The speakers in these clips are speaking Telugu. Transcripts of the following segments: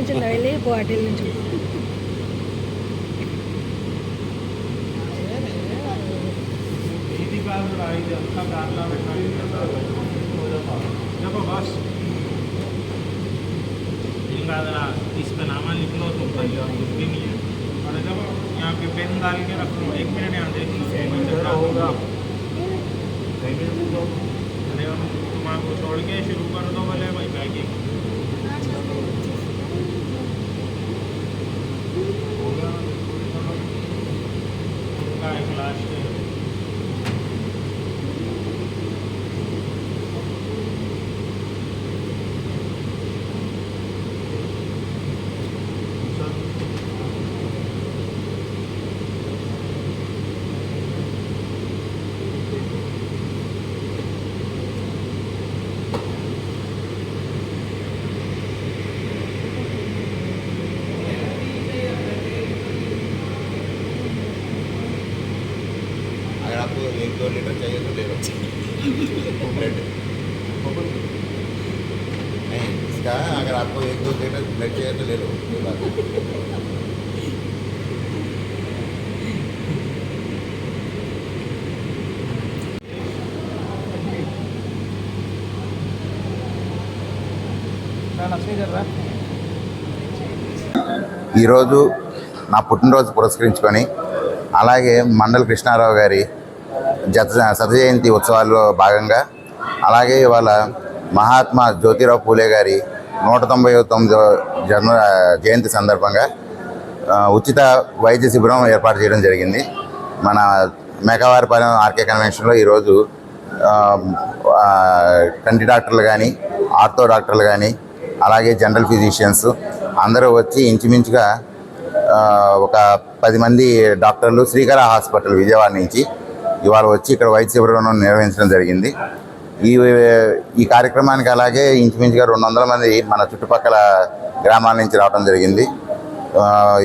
నుంచి వెళ్ళి బాటిల్ నుంచి इसका नाम लिख लो तो भाई और कुछ भी नहीं है। और जब यहाँ पे पेन डाल के रख लो 1 मिनट यहाँ देख लो होगा तुम आपको छोड़ के शुरू कर दो बोले भाई बैगिंग होगा एक लास्ट आपको 1-2 लीटर चाहिए तो ले लो ब्लड नहीं इसका अगर आपको 1-2 लीटर ब्लड चाहिए तो ले लो ये बात ఈరోజు నా పుట్టినరోజు పురస్కరించుకొని అలాగే మండల కృష్ణారావు గారి శత జయంతి ఉత్సవాల్లో భాగంగా అలాగే ఇవాళ మహాత్మా జ్యోతిరావు పూలే గారి 199వ జయంతి సందర్భంగా ఉచిత వైద్య శిబిరం ఏర్పాటు చేయడం జరిగింది. మన మేకవారిపాలెం ఆర్కే కన్వెన్షన్లో ఈరోజు కంటి డాక్టర్లు కానీ ఆర్థో డాక్టర్లు కానీ అలాగే జనరల్ ఫిజిషియన్స్ అందరూ వచ్చి ఇంచుమించుగా ఒక 10 మంది డాక్టర్లు శ్రీకర హాస్పిటల్ విజయవాడ నుంచి ఇవాళ వచ్చి ఇక్కడ వైద్య శిబిరం నిర్వహించడం జరిగింది. ఈ కార్యక్రమానికి అలాగే ఇంచుమించుగా 200 మంది మన చుట్టుపక్కల గ్రామాల నుంచి రావడం జరిగింది.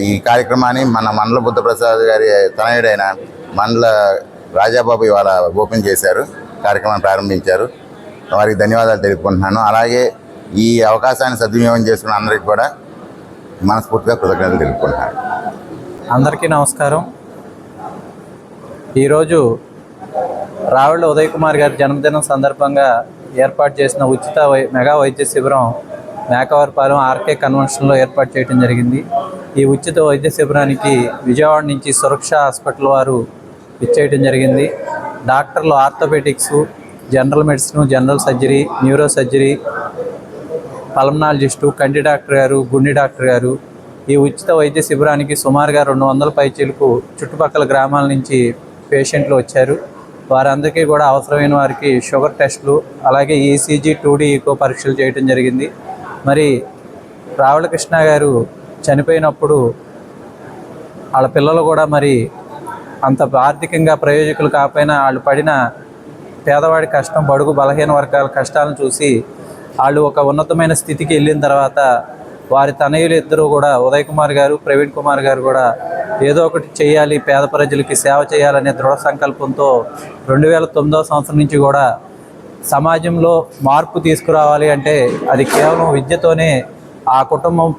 ఈ కార్యక్రమాన్ని మన మండల బుద్ధప్రసాద్ గారి తనయుడైన మండల రాజాబాబు ఇవాళ ఓపెన్ చేశారు, కార్యక్రమాన్ని ప్రారంభించారు. వారికి ధన్యవాదాలు తెలుపుకుంటున్నాను. అలాగే ఈ అవకాశాన్ని సద్వినియోగం చేసుకున్న అందరికీ కూడా మనస్ఫూర్తిగా కృతజ్ఞతలు తెలుపుకుంటున్నాను. అందరికీ నమస్కారం. ఈరోజు రావుళ్ళ ఉదయ్ కుమార్ గారి జన్మదినం సందర్భంగా ఏర్పాటు చేసిన ఉచిత మెగా వైద్య శిబిరం మేకవారిపాలెం ఆర్కే కన్వెన్షన్లో ఏర్పాటు చేయడం జరిగింది. ఈ ఉచిత వైద్య శిబిరానికి విజయవాడ నుంచి సురక్ష హాస్పిటల్ వారు ఇచ్చేయడం జరిగింది. డాక్టర్లు orthopaedics, general medicine, general surgery, neuro surgery, pulmonologist, కంటి డాక్టర్ గారు, గుండె డాక్టర్ గారు ఈ ఉచిత వైద్య శిబిరానికి సుమారుగా 200 పైచీలకు చుట్టుపక్కల గ్రామాల నుంచి పేషెంట్లు వచ్చారు. వారందరికీ కూడా అవసరమైన వారికి షుగర్ టెస్టులు అలాగే ఈసీజీ 2D ఈకో పరీక్షలు చేయడం జరిగింది. మరి రావుల కృష్ణ గారు చనిపోయినప్పుడు వాళ్ళ పిల్లలు కూడా మరి అంత ఆర్థికంగా ప్రయోజకులు కాకపోయినా వాళ్ళు పడిన పేదవాడి కష్టం, బడుగు బలహీన వర్గాల కష్టాలను చూసి వాళ్ళు ఒక ఉన్నతమైన స్థితికి వెళ్ళిన తర్వాత వారి తనయులు ఇద్దరు కూడా ఉదయ్ కుమార్ గారు, ప్రవీణ్ కుమార్ గారు కూడా ఏదో ఒకటి చేయాలి, పేద ప్రజలకి సేవ చేయాలనే దృఢ సంకల్పంతో 2009వ సంవత్సరం నుంచి కూడా సమాజంలో మార్పు తీసుకురావాలి అంటే అది కేవలం విద్యతోనే ఆ కుటుంబం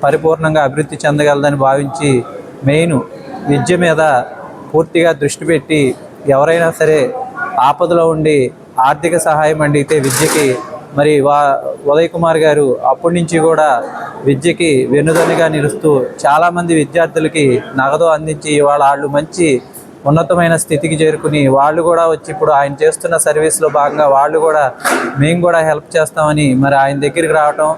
పరిపూర్ణంగా అభివృద్ధి చెందగలదని భావించి మెయిన్ విద్య మీద పూర్తిగా దృష్టి పెట్టి ఎవరైనా సరే ఆపదలో ఉండి ఆర్థిక సహాయం అడిగితే విద్యకి మరి ఉదయ్ కుమార్ గారు అప్పటి నుంచి కూడా విద్యకి వెన్నుదన్నుగా నిలుస్తూ చాలామంది విద్యార్థులకి నగదు అందించి ఇవాళ వాళ్ళు మంచి ఉన్నతమైన స్థితికి చేరుకుని వాళ్ళు కూడా వచ్చి ఇప్పుడు ఆయన చేస్తున్న సర్వీస్లో భాగంగా వాళ్ళు కూడా మేము కూడా హెల్ప్ చేస్తామని మరి ఆయన దగ్గరికి రావటం,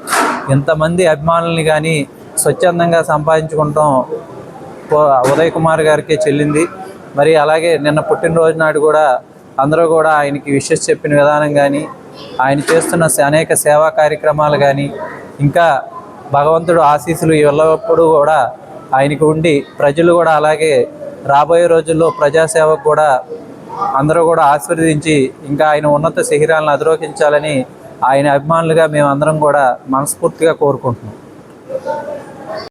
ఇంతమంది అభిమానుల్ని కానీ స్వచ్ఛందంగా సంపాదించుకుంటాం ఉదయ్ కుమార్ గారికి చెల్లింది. మరి అలాగే నిన్న పుట్టినరోజు నాడు కూడా అందరూ కూడా ఆయనకి విషెస్ చెప్పిన విధానం కానీ ఆయన చేస్తున్న అనేక సేవా కార్యక్రమాలు కానీ ఇంకా భగవంతుడు ఆశీస్సులు ఎల్లప్పుడూ కూడా ఆయనకు ఉండి ప్రజలు కూడా అలాగే రాబోయే రోజుల్లో ప్రజాసేవకు కూడా అందరూ కూడా ఆశీర్వదించి ఇంకా ఆయన ఉన్నత శిఖరాలను అధిరోహించాలని ఆయన అభిమానులుగా మేమందరం కూడా మనస్ఫూర్తిగా కోరుకుంటున్నాం.